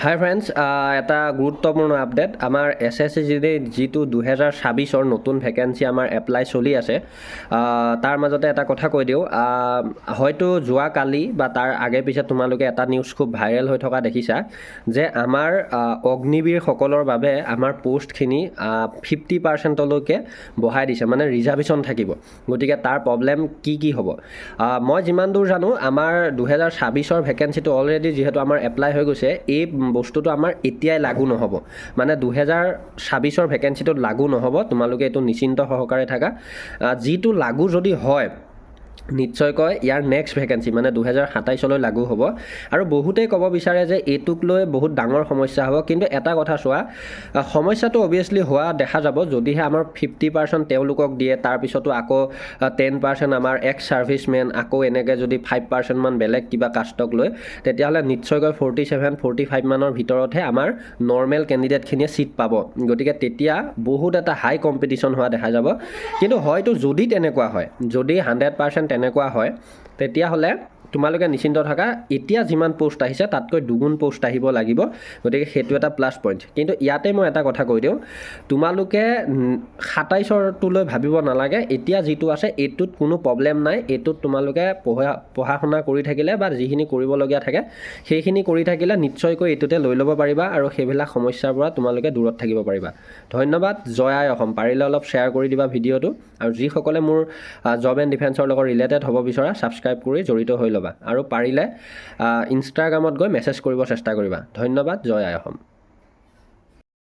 হাই friends, এটা গুৰুত্বপূৰ্ণ update. আমাৰ SSC যিটো 2026-ৰ নতুন ভেকেঞ্চি আমাৰ এপ্লাই চলি আছে, তাৰ মাজতে এটা কথা কৈ দিওঁ। হয়তো যোৱাকালি বা তাৰ আগে পিছে তোমালোকে এটা নিউজ খুব ভাইৰেল হৈ থকা দেখিছা যে আমাৰ অগ্নিবীৰসকলৰ বাবে আমাৰ পষ্টখিনি 50%লৈকে বঢ়াই দিছে, মানে ৰিজাৰ্ভেশ্যন থাকিব। গতিকে তাৰ প্ৰব্লেম কি হ'ব, মই যিমান দূৰ জানো আমাৰ 2026-ৰ ভেকেঞ্চিটো অলৰেডি যিহেতু আমাৰ এপ্লাই হৈ গৈছে, এই বস্তুটো আমাৰ এতিয়াই লাগু নহ'ব, মানে 2026-ৰ ভেকেঞ্চিটোত লাগু নহ'ব। তোমালোকে এইটো নিশ্চিন্ত সহকাৰে থাকা। যিটো লাগু যদি হয় নিশ্চয়কৈ ইয়াৰ নেক্সট ভেকেঞ্চি মানে 2027-লৈ লাগু হ'ব। আৰু বহুতেই ক'ব বিচাৰে যে এইটোক লৈ বহুত ডাঙৰ সমস্যা হ'ব, কিন্তু এটা কথা চোৱা, সমস্যাটো অভিয়াছলি হোৱা দেখা যাব যদিহে আমাৰ 50% তেওঁলোকক দিয়ে, তাৰপিছতো আকৌ 10% আমাৰ এক্স ছাৰ্ভিচমেন, আকৌ এনেকৈ যদি 5% মান বেলেগ কিবা কাষ্টক লৈ, তেতিয়াহ'লে নিশ্চয়কৈ 47-45 মানৰ ভিতৰতহে আমাৰ নৰ্মেল কেণ্ডিডেটখিনিয়ে ছিট পাব। গতিকে তেতিয়া বহুত এটা হাই কম্পিটিশ্যন হোৱা দেখা যাব। কিন্তু হয়তো যদি তেনেকুৱা হয়, যদি 100% তেনেকুৱা হয়, তেতিয়াহ'লে তোমালোকে নিশ্চিন্ত থাকা, এতিয়া যিমান পোষ্ট আহিছে তাতকৈ দুগুণ পোষ্ট আহিব লাগিব। গতিকে সেইটো এটা প্লাছ পইণ্ট। কিন্তু ইয়াতে মই এটা কথা কৈ দিওঁ, তোমালোকে 27-ৰটোলৈ ভাবিব নালাগে। এতিয়া যিটো আছে এইটোত কোনো প্ৰব্লেম নাই। এইটোত তোমালোকে পঢ়া শুনা কৰি থাকিলে বা যিখিনি কৰিবলগীয়া থাকে সেইখিনি কৰি থাকিলে নিশ্চয়কৈ এইটোতে লৈ ল'ব পাৰিবা আৰু সেইবিলাক সমস্যাৰ পৰা তোমালোকে দূৰত থাকিব পাৰিবা। ধন্যবাদ। জয় আই অসম। পাৰিলে অলপ শ্বেয়াৰ কৰি দিবা ভিডিঅ'টো, আৰু যিসকলে মোৰ জব এণ্ড ডিফেন্সৰ লগত ৰিলেটেড হ'ব বিচৰা ছাবস্ক্ৰাইব কৰি জড়িত হৈ ল'বা, আৰু পাৰিলে ইনষ্টাগ্ৰামত গৈ মেছেজ কৰিব চেষ্টা কৰিবা। ধন্যবাদ। জয় আই অসম।